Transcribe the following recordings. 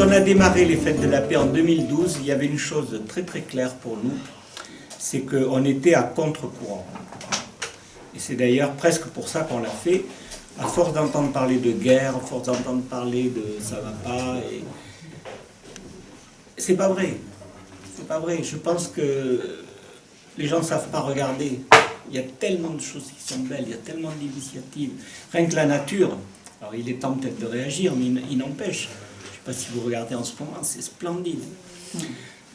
Quand on a démarré les Fêtes de la Paix en 2012, il y avait une chose très très claire pour nous, c'est qu'on était à contre-courant. Et c'est d'ailleurs presque pour ça qu'on l'a fait, à force d'entendre parler de guerre, à force d'entendre parler de ça va pas, et c'est pas vrai. C'est pas vrai. Je pense que les gens ne savent pas regarder. Il y a tellement de choses qui sont belles, il y a tellement d'initiatives. Rien que la nature, alors il est temps peut-être de réagir, mais il n'empêche. Je ne sais pas si vous regardez en ce moment, c'est splendide.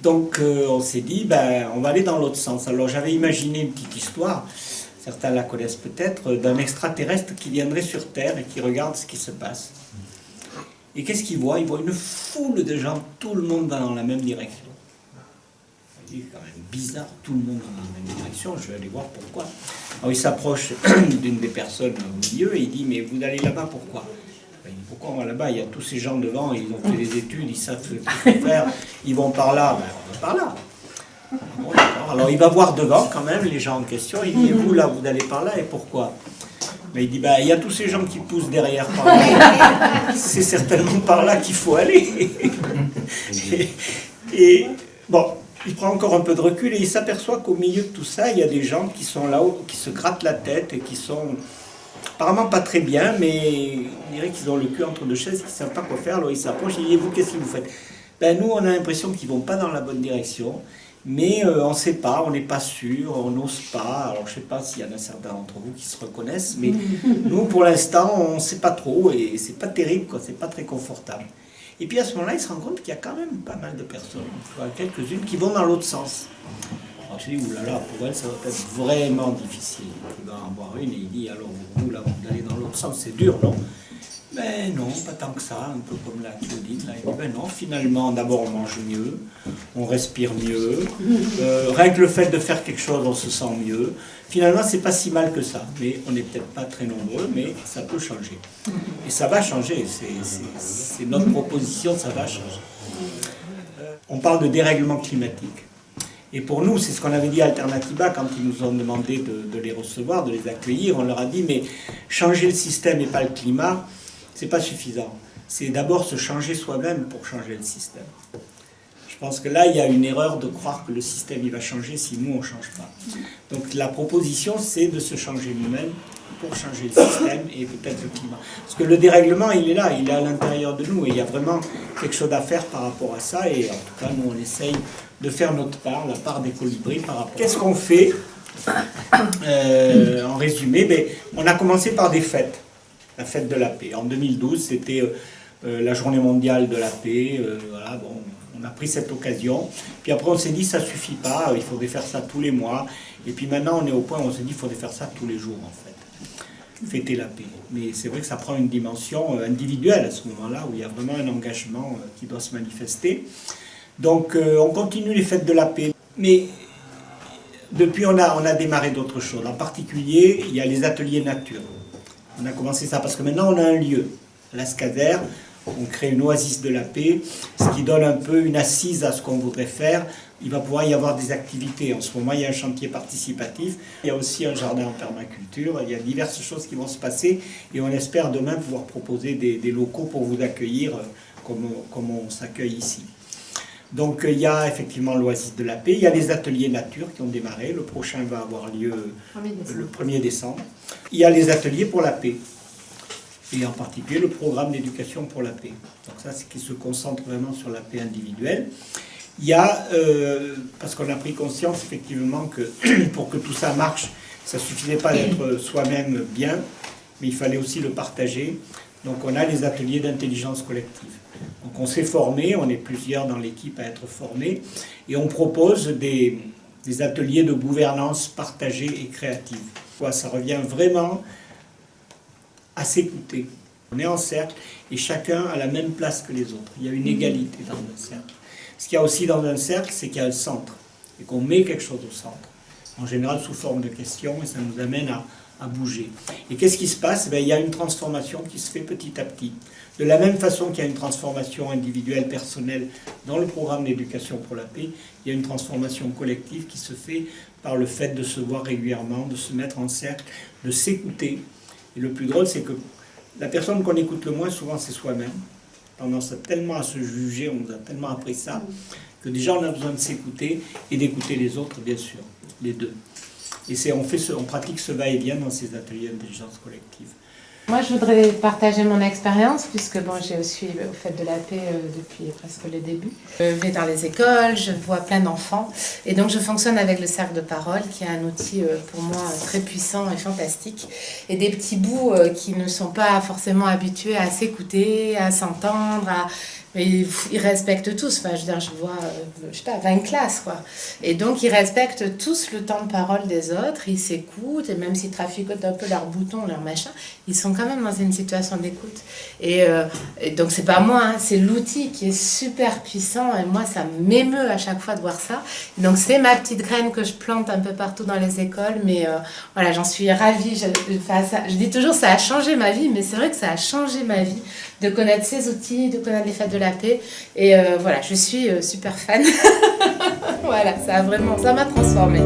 Donc on s'est dit, ben, on va aller dans l'autre sens. Alors j'avais imaginé une petite histoire, certains la connaissent peut-être, d'un extraterrestre qui viendrait sur Terre et qui regarde ce qui se passe. Et qu'est-ce qu'il voit? Il voit une foule de gens, tout le monde va dans la même direction. C'est quand même bizarre, tout le monde va dans la même direction, je vais aller voir pourquoi. Alors il s'approche d'une des personnes au milieu et il dit, mais vous allez là-bas, pourquoi? Il dit, pourquoi on va là-bas? Il y a tous ces gens devant, ils ont fait des études, ils savent ce qu'il faut faire, ils vont par là, ben, on va par là. Bon, alors il va voir devant quand même les gens en question, il dit, et vous là, vous allez par là, et pourquoi? Mais il dit, bah, il y a tous ces gens qui poussent derrière par là. C'est certainement par là qu'il faut aller. et bon, il prend encore un peu de recul et il s'aperçoit qu'au milieu de tout ça, il y a des gens qui sont là-haut, qui se grattent la tête et qui sont apparemment pas très bien, mais on dirait qu'ils ont le cul entre deux chaises, qu'ils ne savent pas quoi faire. Alors il s'approche et il dit, vous, qu'est-ce que vous faites? Ben, nous, on a l'impression qu'ils ne vont pas dans la bonne direction. Mais on ne sait pas, on n'est pas sûr, on n'ose pas. Alors je ne sais pas s'il y en a certains d'entre vous qui se reconnaissent, mais nous pour l'instant on ne sait pas trop et c'est pas terrible, quoi, c'est pas très confortable. Et puis à ce moment-là, il se rend compte qu'il y a quand même pas mal de personnes, quelques-unes qui vont dans l'autre sens. Alors je dis, oulala, pour elle ça va être vraiment difficile. Il va en voir une et il dit, alors vous là, vous allez dans l'autre sens, c'est dur, non? Ben non, pas tant que ça, un peu comme la Claudine. Là, il dit, ben non, finalement, d'abord on mange mieux, on respire mieux, rien que le fait de faire quelque chose, on se sent mieux. Finalement, c'est pas si mal que ça, mais on n'est peut-être pas très nombreux, mais ça peut changer. Et ça va changer, c'est notre proposition, ça va changer. On parle de dérèglement climatique. Et pour nous, c'est ce qu'on avait dit à Alternativa quand ils nous ont demandé de les recevoir, de les accueillir. On leur a dit, mais changer le système et pas le climat, c'est pas suffisant. C'est d'abord se changer soi-même pour changer le système. Je pense que là, il y a une erreur de croire que le système il va changer si nous, on ne change pas. Donc la proposition, c'est de se changer nous-mêmes pour changer le système et peut-être le climat. Parce que le dérèglement, il est là, il est à l'intérieur de nous et il y a vraiment quelque chose à faire par rapport à ça. Et en tout cas, nous, on essaye de faire notre part, la part des colibris par rapport. Qu'est-ce qu'on fait en résumé, ben, on a commencé par des fêtes. La fête de la paix. En 2012, c'était la journée mondiale de la paix. Voilà, bon, on a pris cette occasion. Puis après, on s'est dit, ça ne suffit pas, il faudrait faire ça tous les mois. Et puis maintenant, on est au point où on s'est dit, il faudrait faire ça tous les jours, en fait. Fêter la paix. Mais c'est vrai que ça prend une dimension individuelle à ce moment-là, où il y a vraiment un engagement qui doit se manifester. Donc, on continue les fêtes de la paix. Mais depuis, on a démarré d'autres choses. En particulier, il y a les ateliers nature. On a commencé ça parce que maintenant on a un lieu, l'Ascader, on crée une oasis de la paix, ce qui donne un peu une assise à ce qu'on voudrait faire. Il va pouvoir y avoir des activités. En ce moment, il y a un chantier participatif, il y a aussi un jardin en permaculture, il y a diverses choses qui vont se passer et on espère demain pouvoir proposer des locaux pour vous accueillir comme on s'accueille ici. Donc il y a effectivement l'Oasis de la Paix, il y a les ateliers nature qui ont démarré, le prochain va avoir lieu le 1er décembre. Il y a les ateliers pour la paix, et en particulier le programme d'éducation pour la paix. Donc ça, c'est qui se concentre vraiment sur la paix individuelle. Il y a, parce qu'on a pris conscience effectivement que pour que tout ça marche, ça ne suffisait pas d'être soi-même bien, mais il fallait aussi le partager. Donc on a les ateliers d'intelligence collective. Donc on s'est formé, on est plusieurs dans l'équipe à être formés, et on propose des ateliers de gouvernance partagée et créative. Ça revient vraiment à s'écouter. On est en cercle et chacun a la même place que les autres. Il y a une égalité dans un cercle. Ce qu'il y a aussi dans un cercle, c'est qu'il y a un centre, et qu'on met quelque chose au centre. En général sous forme de questions, et ça nous amène à bouger. Et qu'est-ce qui se passe? Il y a une transformation qui se fait petit à petit. De la même façon qu'il y a une transformation individuelle, personnelle dans le programme d'éducation pour la paix, il y a une transformation collective qui se fait par le fait de se voir régulièrement, de se mettre en cercle, de s'écouter. Et le plus drôle, c'est que la personne qu'on écoute le moins, souvent, c'est soi-même. tendance tellement à se juger, on nous a tellement appris ça, que déjà on a besoin de s'écouter et d'écouter les autres, bien sûr, les deux. Et on pratique ce va-et-vient dans ces ateliers d'intelligence collective. Moi, je voudrais partager mon expérience, puisque bon, j'ai aussi au Fête de la Paix depuis presque le début. Je vais dans les écoles, je vois plein d'enfants, et donc je fonctionne avec le cercle de parole, qui est un outil pour moi très puissant et fantastique, et des petits bouts qui ne sont pas forcément habitués à s'écouter, à s'entendre, mais ils respectent tous. Enfin, je veux dire, je vois, je sais pas, 20 classes, quoi. Et donc, ils respectent tous le temps de parole des autres, ils s'écoutent, et même s'ils traficotent un peu leurs boutons, leurs machins, ils sont quand même dans une situation d'écoute. Et donc, c'est pas moi, hein, c'est l'outil qui est super puissant, et moi, ça m'émeut à chaque fois de voir ça. Donc, c'est ma petite graine que je plante un peu partout dans les écoles, mais voilà, j'en suis ravie. Je dis toujours, ça a changé ma vie, mais c'est vrai que ça a changé ma vie de connaître ces outils, de connaître les fêtes de la paix. Et voilà, je suis super fan. Voilà, ça m'a transformée.